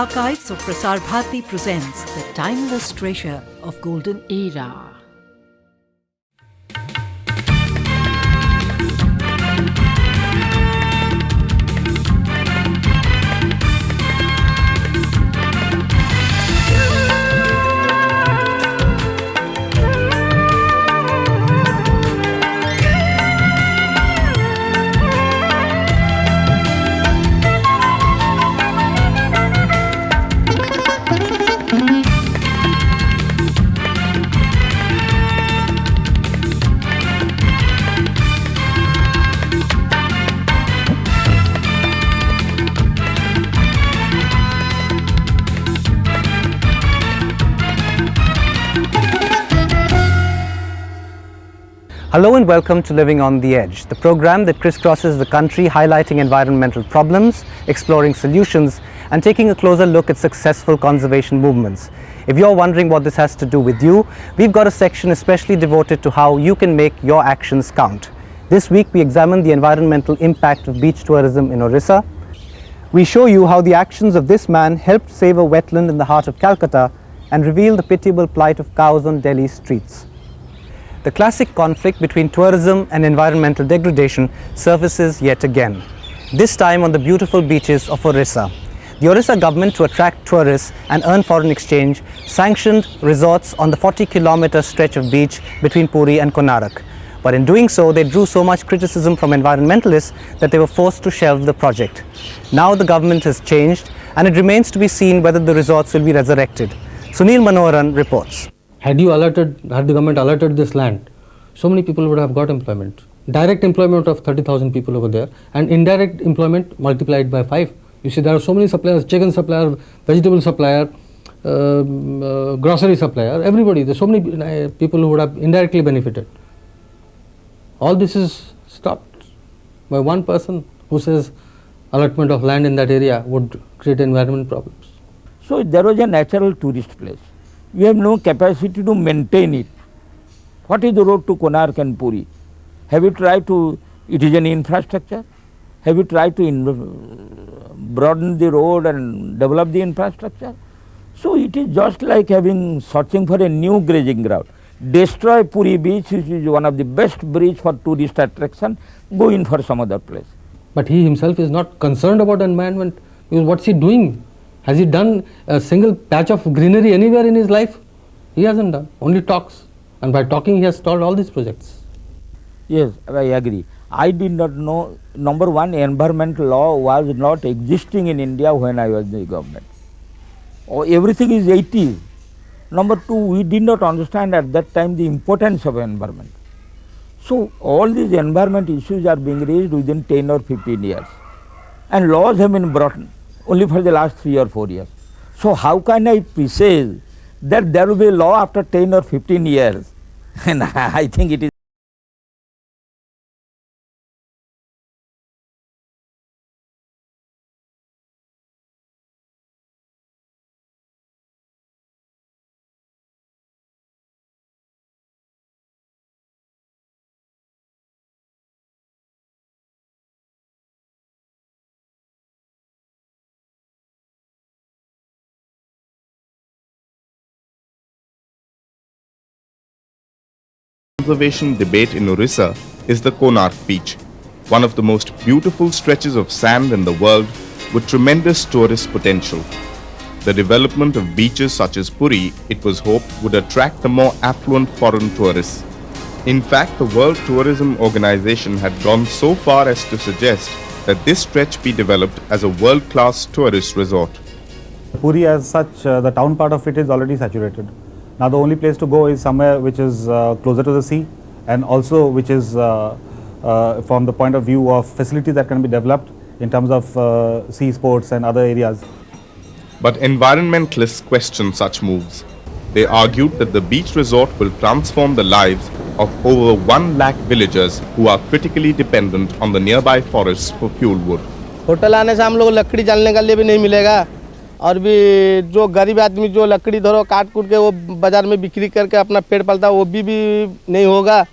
Archives of Prasar Bharati presents the timeless treasure of golden era. Hello and welcome to Living on the Edge, the program that crisscrosses the country highlighting environmental problems, exploring solutions and taking a closer look at successful conservation movements. If you're wondering what this has to do with you, we've got a section especially devoted to how you can make your actions count. This week we examine the environmental impact of beach tourism in Odisha. We show you how the actions of this man helped save a wetland in the heart of Calcutta and reveal the pitiable plight of cows on Delhi's streets. The classic conflict between tourism and environmental degradation surfaces yet again, this time on the beautiful beaches of Odisha. The Odisha government, to attract tourists and earn foreign exchange, sanctioned resorts on the 40-kilometer stretch of beach between Puri and Konark. But in doing so, they drew so much criticism from environmentalists that they were forced to shelve the project. Now the government has changed and it remains to be seen whether the resorts will be resurrected. Sunil Manoharan reports. Had the government alerted this land, so many people would have got employment. Direct employment of 30,000 people over there and indirect employment multiplied by 5. You see, there are so many suppliers, chicken supplier, vegetable supplier, grocery supplier, everybody. There's so many people who would have indirectly benefited. All this is stopped by one person who says allotment of land in that area would create environment problems. So there was a natural tourist place. We have no capacity to maintain it. What is the road to Konark and Puri? Have you tried to, it is an infrastructure? Have you tried to broaden the road and develop the infrastructure? So it is just like searching for a new grazing ground. Destroy Puri beach, which is one of the best bridge for tourist attraction, go in for some other place. But he himself is not concerned about environment. Because what's he doing? Has he done a single patch of greenery anywhere in his life? He hasn't done, only talks. And by talking he has stalled all these projects. Yes, I agree. I did not know, number one, environmental law was not existing in India when I was in the government. Everything is 80s. Number two, we did not understand at that time the importance of environment. So all these environment issues are being raised within 10 or 15 years. And laws have been brought only for the last 3 or 4 years. So how can I presage that there will be a law after 10 or 15 years? And I think it is. Conservation debate in Odisha is the Konark beach, one of the most beautiful stretches of sand in the world with tremendous tourist potential. The development of beaches such as Puri, it was hoped, would attract the more affluent foreign tourists. In fact, the World Tourism Organization had gone so far as to suggest that this stretch be developed as a world-class tourist resort. Puri as such, the town part of it is already saturated. Now the only place to go is somewhere which is closer to the sea and also which is from the point of view of facilities that can be developed in terms of sea sports and other areas. But environmentalists question such moves. They argued that the beach resort will transform the lives of over 1 lakh villagers who are critically dependent on the nearby forests for fuel wood. Hotel आने से हम लोग लकड़ी जलने के लिए भी नहीं मिलेगा और भी जो गरीब आदमी जो लकड़ी धरो काट कूट के वो बाज़ार में बिक्री करके अपना पेट पालता है वो भी नहीं होगा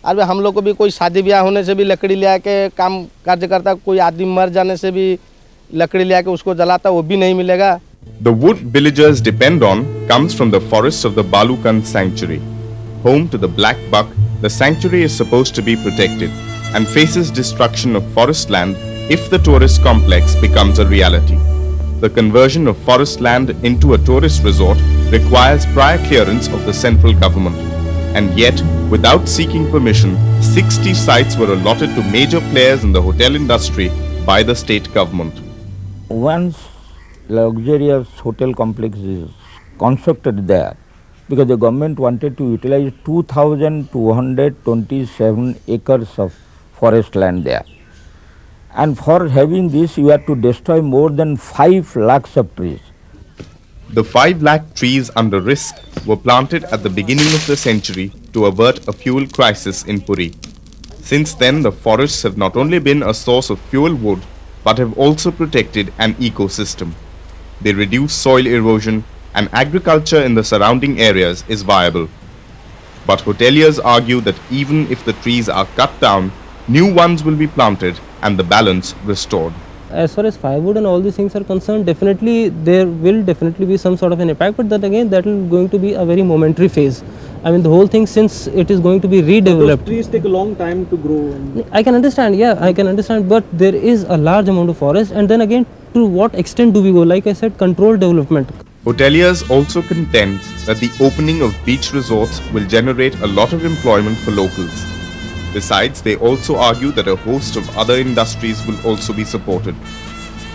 और हम लोग को भी कोई शादी ब्याह होने से भी लकड़ी ले आके काम कार्य करता, कोई आदमी मर जाने से भी लकड़ी ले आके उसको जलाता, वो भी नहीं मिलेगा। The wood villagers depend on comes from the forests of the Balukand sanctuary. Home to the black buck, the sanctuary is supposed to be protected and faces destruction of forest land if the tourist complex becomes a reality. The conversion of forest land into a tourist resort requires prior clearance of the central government. And yet, without seeking permission, 60 sites were allotted to major players in the hotel industry by the state government. Once luxurious hotel complex is constructed there, because the government wanted to utilize 2,227 acres of forest land there. And for having this, you have to destroy more than 5 lakhs of trees. The 5 lakh trees under risk were planted at the beginning of the century to avert a fuel crisis in Puri. Since then, the forests have not only been a source of fuel wood, but have also protected an ecosystem. They reduce soil erosion, and agriculture in the surrounding areas is viable. But hoteliers argue that even if the trees are cut down, new ones will be planted and the balance restored. As far as firewood and all these things are concerned, definitely there will definitely be some sort of an impact, but then again that will going to be a very momentary phase. I mean, the whole thing, since it is going to be redeveloped. Those trees take a long time to grow. I can understand, yeah, I can understand, but there is a large amount of forest, and then again, to what extent do we go? Like I said, controlled development. Hoteliers also contend that the opening of beach resorts will generate a lot of employment for locals. Besides, they also argue that a host of other industries will also be supported.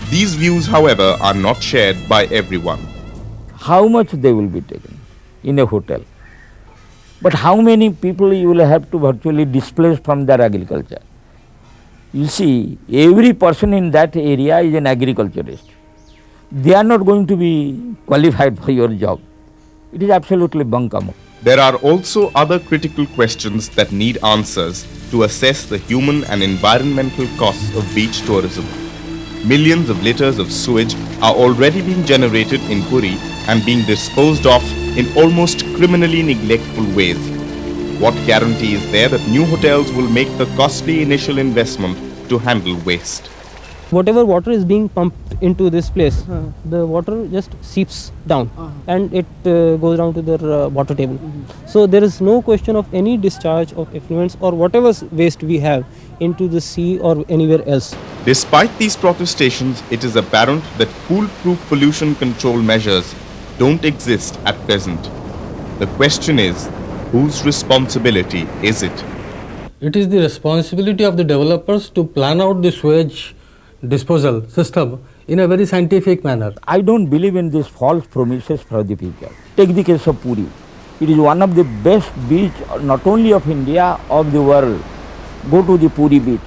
These views, however, are not shared by everyone. How much they will be taken in a hotel? But how many people you will have to virtually displace from their agriculture? You see, every person in that area is an agriculturist. They are not going to be qualified for your job. It is absolutely bunkum. There are also other critical questions that need answers to assess the human and environmental costs of beach tourism. Millions of liters of sewage are already being generated in Puri and being disposed of in almost criminally neglectful ways. What guarantee is there that new hotels will make the costly initial investment to handle waste? Whatever water is being pumped into this place, the water just seeps down and it goes down to the water table. So there is no question of any discharge of effluents or whatever waste we have into the sea or anywhere else. Despite these protestations, it is apparent that foolproof pollution control measures don't exist at present. The question is, whose responsibility is it? It is the responsibility of the developers to plan out the sewage disposal system in a very scientific manner. I don't believe in these false promises for the future. Take the case of Puri. It is one of the best beach, not only of India, of the world. Go to the Puri beach.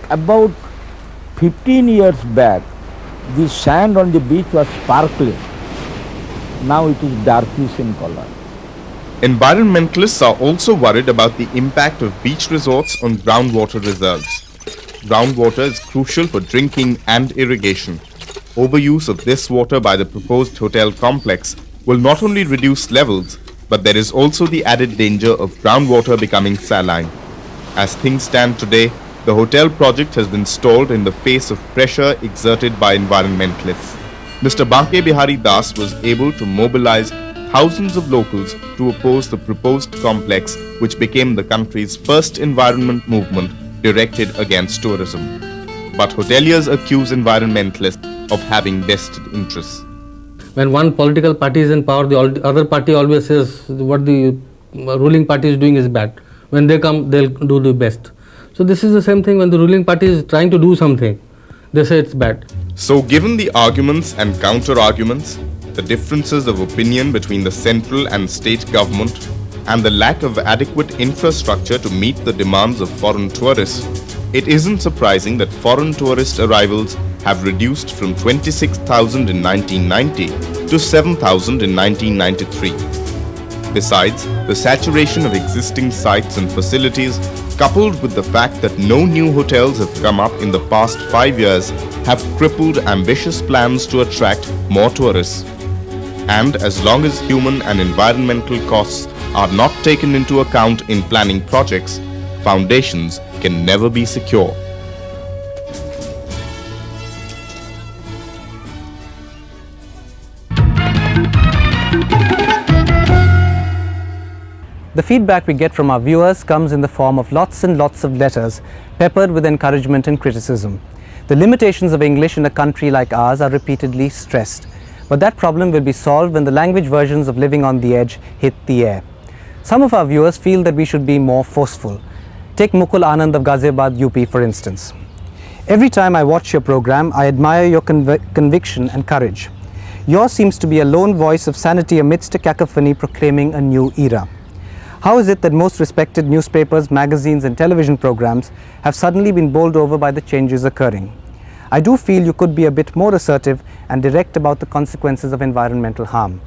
About 15 years back, the sand on the beach was sparkling. Now it is darkish in color. Environmentalists are also worried about the impact of beach resorts on groundwater reserves. Groundwater is crucial for drinking and irrigation. Overuse of this water by the proposed hotel complex will not only reduce levels, but there is also the added danger of groundwater becoming saline. As things stand today, the hotel project has been stalled in the face of pressure exerted by environmentalists. Mr. Banke Bihari Das was able to mobilize thousands of locals to oppose the proposed complex, which became the country's first environment movement directed against tourism. But hoteliers accuse environmentalists of having vested interests. When one political party is in power, the other party always says what the ruling party is doing is bad. When they come, they'll do the best. So this is the same thing when the ruling party is trying to do something, they say it's bad. So given the arguments and counter-arguments, the differences of opinion between the central and state government, and the lack of adequate infrastructure to meet the demands of foreign tourists, it isn't surprising that foreign tourist arrivals have reduced from 26,000 in 1990 to 7,000 in 1993. Besides, the saturation of existing sites and facilities, coupled with the fact that no new hotels have come up in the past 5 years, have crippled ambitious plans to attract more tourists. And as long as human and environmental costs are not taken into account in planning projects, foundations can never be secure. The feedback we get from our viewers comes in the form of lots and lots of letters, peppered with encouragement and criticism. The limitations of English in a country like ours are repeatedly stressed, but that problem will be solved when the language versions of Living on the Edge hit the air. Some of our viewers feel that we should be more forceful. Take Mukul Anand of Ghaziabad, UP for instance. Every time I watch your program, I admire your conviction and courage. Yours seems to be a lone voice of sanity amidst a cacophony proclaiming a new era. How is it that most respected newspapers, magazines and television programs have suddenly been bowled over by the changes occurring? I do feel you could be a bit more assertive and direct about the consequences of environmental harm.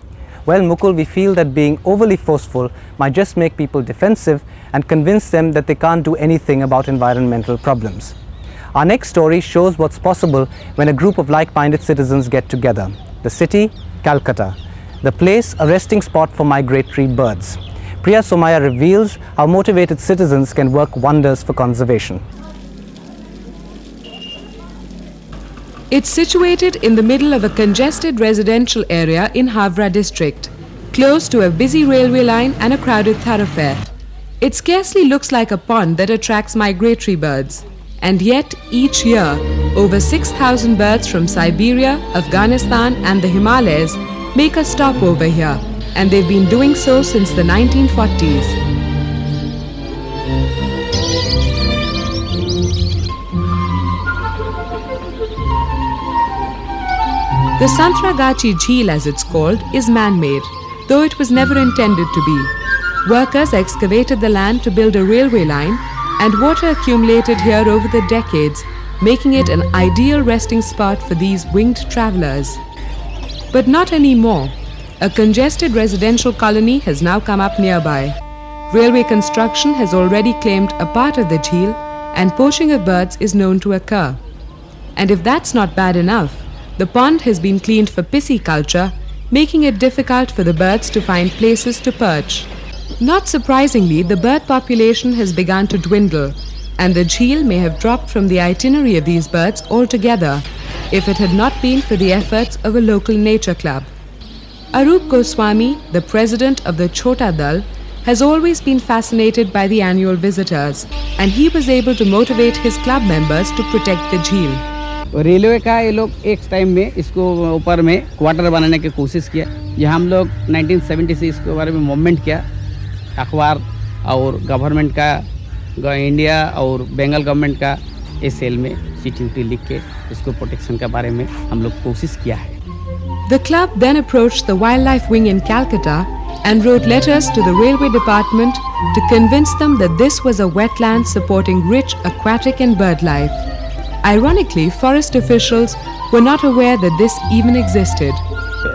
Well, Mukul, we feel that being overly forceful might just make people defensive and convince them that they can't do anything about environmental problems. Our next story shows what's possible when a group of like-minded citizens get together. The city, Calcutta. The place, a resting spot for migratory birds. Priya Somaya reveals how motivated citizens can work wonders for conservation. It's situated in the middle of a congested residential area in Havra district, close to a busy railway line and a crowded thoroughfare. It scarcely looks like a pond that attracts migratory birds. And yet, each year, over 6,000 birds from Siberia, Afghanistan and the Himalayas make a stop over here, and they've been doing so since the 1940s. The Santragachi Jheel, as it's called, is man-made, though it was never intended to be. Workers excavated the land to build a railway line, and water accumulated here over the decades, making it an ideal resting spot for these winged travelers. But not anymore. A congested residential colony has now come up nearby. Railway construction has already claimed a part of the Jheel, and poaching of birds is known to occur. And if that's not bad enough, the pond has been cleaned for pisciculture, making it difficult for the birds to find places to perch. Not surprisingly, the bird population has begun to dwindle, and the Jheel may have dropped from the itinerary of these birds altogether if it had not been for the efforts of a local nature club. Arup Goswami, the president of the Chota Dal, has always been fascinated by the annual visitors, and he was able to motivate his club members to protect the Jheel. Railway का ये लोग एक time में इसको ऊपर में quarter बनाने की कोशिश किया। यह हम लोग 1970 से इसके बारे में मूवमेंट किया। अखबार और गवर्नमेंट का, इंडिया और बंगाल गवर्नमेंट का इस सेल में चिट्ठी लिख के इसको प्रोटेक्शन के बारे में हम लोग कोशिश किया है। The club then approached the wildlife wing in Calcutta and wrote letters to the railway department to convince them that this was a wetland supporting rich aquatic and bird life. Ironically, forest officials were not aware that this even existed.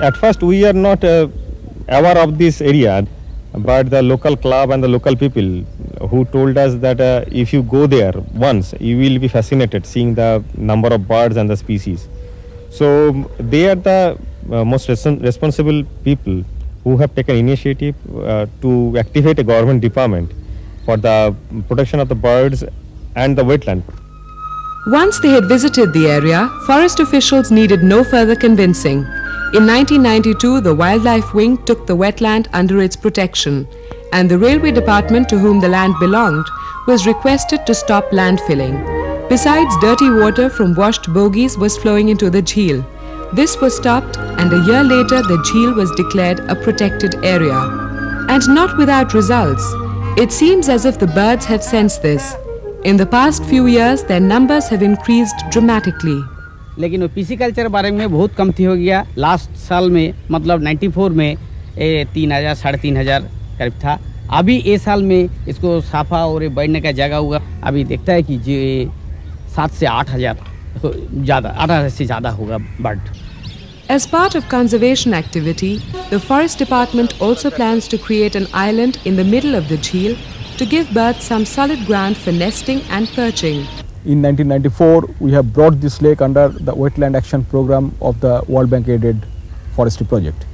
At first we are not aware of this area, but the local club and the local people who told us that if you go there once, you will be fascinated seeing the number of birds and the species. So they are the most responsible people who have taken initiative to activate a government department for the protection of the birds and the wetland. Once they had visited the area, forest officials needed no further convincing. In 1992, the Wildlife Wing took the wetland under its protection, and the railway department to whom the land belonged was requested to stop landfilling. Besides, dirty water from washed bogies was flowing into the Jheel. This was stopped, and a year later the Jheel was declared a protected area. And not without results. It seems as if the birds have sensed this. In the past few years, their numbers have increased dramatically. लेकिन pisciculture बारे में बहुत कम थी हो गया। Last साल में मतलब 94 में 3,000 3,500 करीब था। अभी इस साल में इसको साफा और बैठने का जगह हुआ। अभी देखता है कि जो 7 से 8,000 ज़्यादा 8,000 से ज़्यादा होगा bird. As part of conservation activity, the Forest Department also plans to create an island in the middle of the Jheel to give birds some solid ground for nesting and perching. In 1994, we have brought this lake under the Wetland Action Program of the World Bank aided forestry project.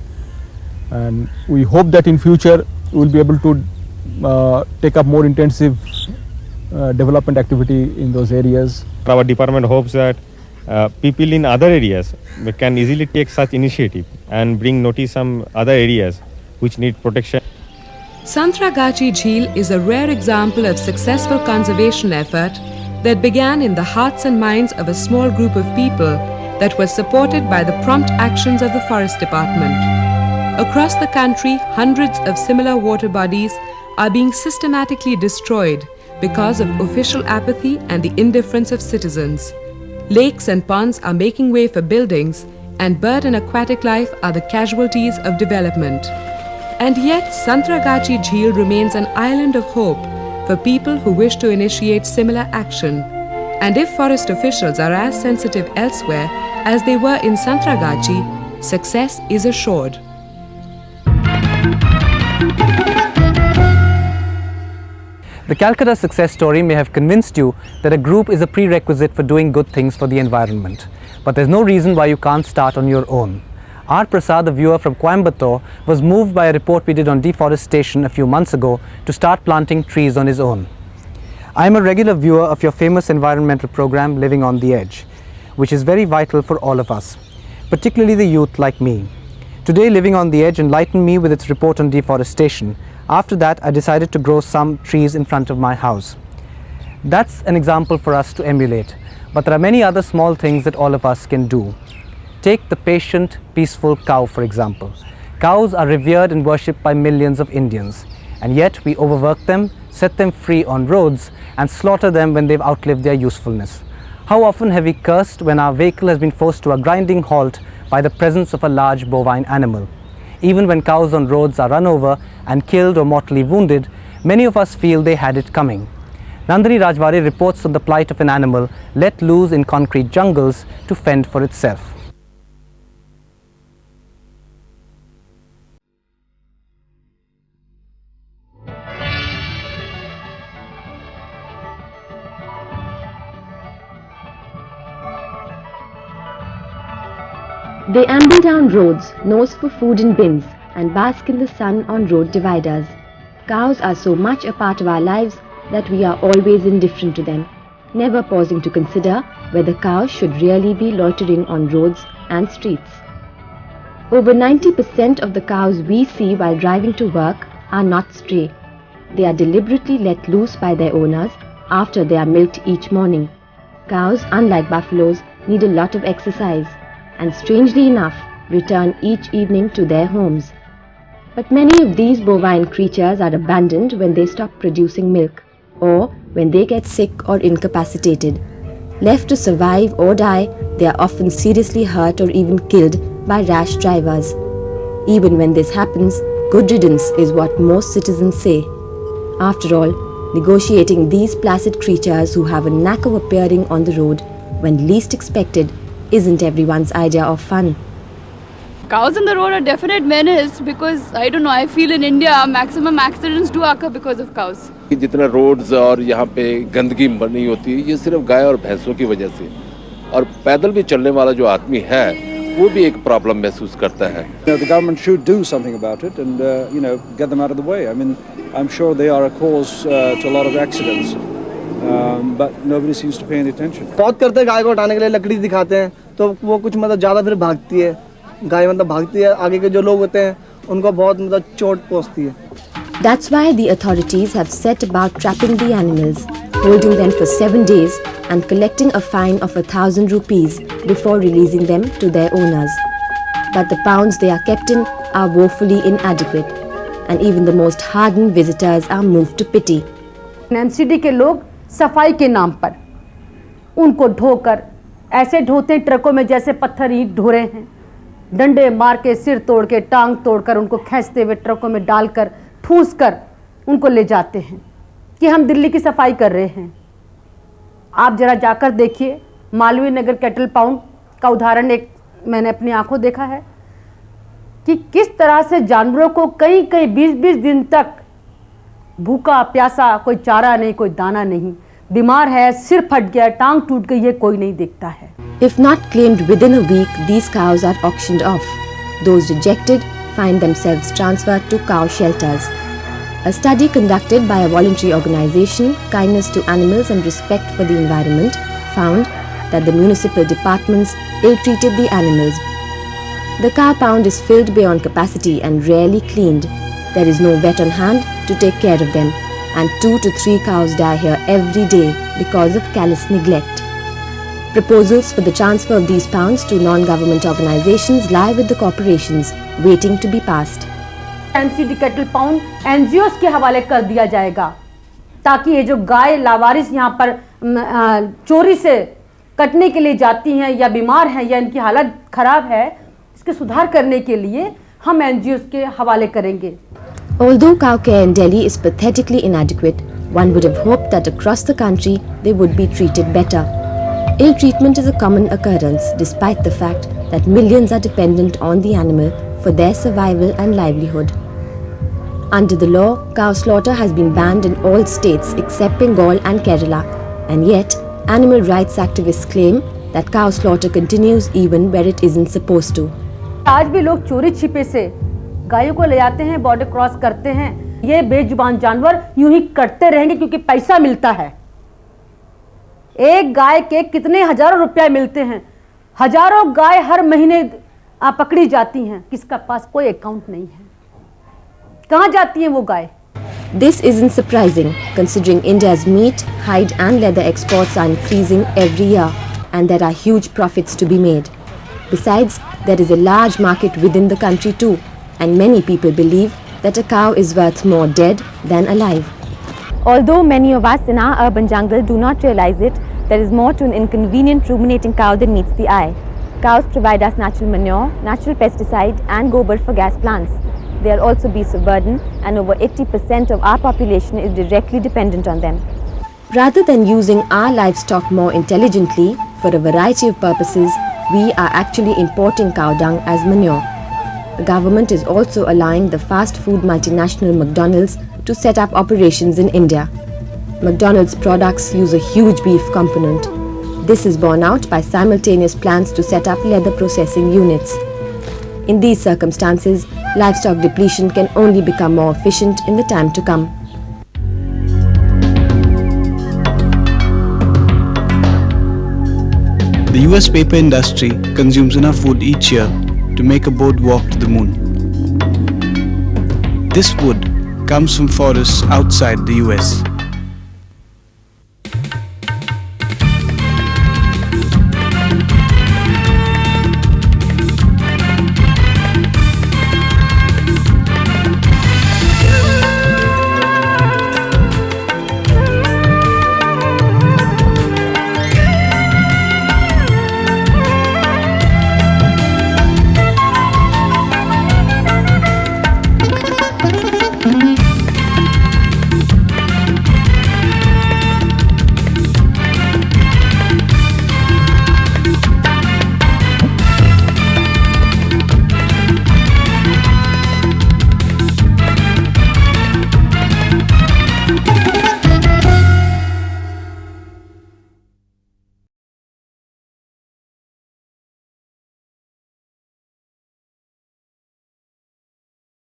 And we hope that in future we will be able to take up more intensive development activity in those areas. Our department hopes that people in other areas can easily take such initiative and bring notice some other areas which need protection. Santragachi Jheel is a rare example of successful conservation effort that began in the hearts and minds of a small group of people that was supported by the prompt actions of the Forest Department. Across the country, hundreds of similar water bodies are being systematically destroyed because of official apathy and the indifference of citizens. Lakes and ponds are making way for buildings, and bird and aquatic life are the casualties of development. And yet, Santragachi Jheel remains an island of hope for people who wish to initiate similar action. And if forest officials are as sensitive elsewhere as they were in Santragachi, success is assured. The Calcutta success story may have convinced you that a group is a prerequisite for doing good things for the environment. But there's no reason why you can't start on your own. R. Prasad, a viewer from Coimbatore, was moved by a report we did on deforestation a few months ago to start planting trees on his own. I am a regular viewer of your famous environmental program, Living on the Edge, which is very vital for all of us, particularly the youth like me. Today, Living on the Edge enlightened me with its report on deforestation. After that, I decided to grow some trees in front of my house. That's an example for us to emulate, but there are many other small things that all of us can do. Take the patient, peaceful cow, for example. Cows are revered and worshipped by millions of Indians, and yet we overwork them, set them free on roads, and slaughter them when they've outlived their usefulness. How often have we cursed when our vehicle has been forced to a grinding halt by the presence of a large bovine animal? Even when cows on roads are run over and killed or mortally wounded, many of us feel they had it coming. Nandini Rajwari reports on the plight of an animal let loose in concrete jungles to fend for itself. They amble down roads, nose for food in bins, and bask in the sun on road dividers. Cows are so much a part of our lives that we are always indifferent to them, never pausing to consider whether cows should really be loitering on roads and streets. Over 90% of the cows we see while driving to work are not stray. They are deliberately let loose by their owners after they are milked each morning. Cows, unlike buffaloes, need a lot of exercise, and strangely enough, return each evening to their homes. But many of these bovine creatures are abandoned when they stop producing milk, or when they get sick or incapacitated. Left to survive or die, they are often seriously hurt or even killed by rash drivers. Even when this happens, good riddance is what most citizens say. After all, negotiating these placid creatures who have a knack of appearing on the road when least expected isn't everyone's idea of fun. Cows on the road are definite menace because I don't know, I feel in India maximum accidents do occur because of cows. जितना roads और यहाँ पे गंदगी बनी होती है ये सिर्फ गाय और भैंसों की वजह से और पैदल भी चलने वाला जो आदमी है वो भी एक प्रॉब्लम महसूस करता है. The government should do something about it and get them out of the way. I mean, I'm sure they are a cause to a lot of accidents. But nobody seems to pay any attention. बहुत करते हैं गाय को हटाने के लिए लकड़ी दिखाते हैं तो वो कुछ मतलब ज़्यादा फिर भागती है गाय मतलब भागती है आगे के जो लोग होते हैं उनको बहुत मतलब चोट पहुंचती है. That's why the authorities have set about trapping the animals, holding them for 7 days and collecting a fine of 1,000 rupees before releasing them to their owners. But the pounds they are kept in are woefully inadequate, and even the most hardened visitors are moved to pity. NCD के लोग सफाई के नाम पर उनको ढोकर ऐसे ढोते हैं ट्रकों में जैसे पत्थर ईंट ढो रहे हैं, डंडे मार के सिर तोड़ के टांग तोड़कर उनको खींचते हुए ट्रकों में डालकर ठूस कर उनको ले जाते हैं कि हम दिल्ली की सफाई कर रहे हैं. आप जरा जाकर देखिए मालवीय नगर कैटल पाउंड का उदाहरण एक मैंने अपनी आंखों देखा है कि किस तरह से जानवरों को कई 20-20 दिन तक भूखा प्यासा, कोई चारा नहीं, कोई दाना नहीं, बीमार है, सिर फट गया, टांग टूट गई, ये कोई नहीं देखता है. If not claimed within a week, these cows are auctioned off. Those rejected find themselves transferred to cow shelters. A study conducted by a voluntary organization, Kindness to Animals and Respect for the Environment, found that the municipal departments ill-treated the animals. The cow pound is filled beyond capacity and rarely cleaned. There is no vet on hand to take care of them, and 2 to 3 cows die here every day because of callous neglect. Proposals for the transfer of these pounds to non-government organizations lie with the corporations, waiting to be passed. NCD cattle pound NGOs के हवाले कर दिया जाएगा ताकि ये जो गाय लावारिस यहाँ पर चोरी से कटने के लिए जाती हैं या बीमार हैं या इनकी हालत खराब है, इसके सुधार करने के लिए हम एनजीओस के हवाले करेंगे. Although cow care in Delhi is pathetically inadequate, one would have hoped that across the country they would be treated better. Ill treatment is a common occurrence despite the fact that millions are dependent on the animal for their survival and livelihood. Under the law, cow slaughter has been banned in all states except Bengal and Kerala, and yet animal rights activists claim that cow slaughter continues even where it isn't supposed to. आज भी लोग चोरी छिपे से गायों को ले आते हैं, बॉर्डर क्रॉस करते हैं. ये बेजुबान जानवर यूं ही कटते रहेंगे क्योंकि पैसा मिलता है. एक गाय के कितने हजारों रुपया मिलते हैं. हजारों गाय हर महीने पकड़ी जाती हैं, किसका पास कोई अकाउंट नहीं है. कहाँ जाती हैं वो गाय? This isn't surprising considering India's meat, hide and leather exports are increasing every year and there are huge profits to be made. Besides, there is a large market within the country too, and many people believe that a cow is worth more dead than alive. Although many of us in our urban jungle do not realize it, there is more to an inconvenient ruminating cow than meets the eye. Cows provide us natural manure, natural pesticide and gobar for gas plants. They are also beasts of burden and over 80% of our population is directly dependent on them. Rather than using our livestock more intelligently for a variety of purposes, we are actually importing cow dung as manure. The government is also allowing the fast food multinational McDonald's to set up operations in India. McDonald's products use a huge beef component. This is borne out by simultaneous plans to set up leather processing units. In these circumstances, livestock depletion can only become more efficient in the time to come. The US paper industry consumes enough wood each year to make a boat walk to the moon. This wood comes from forests outside the US.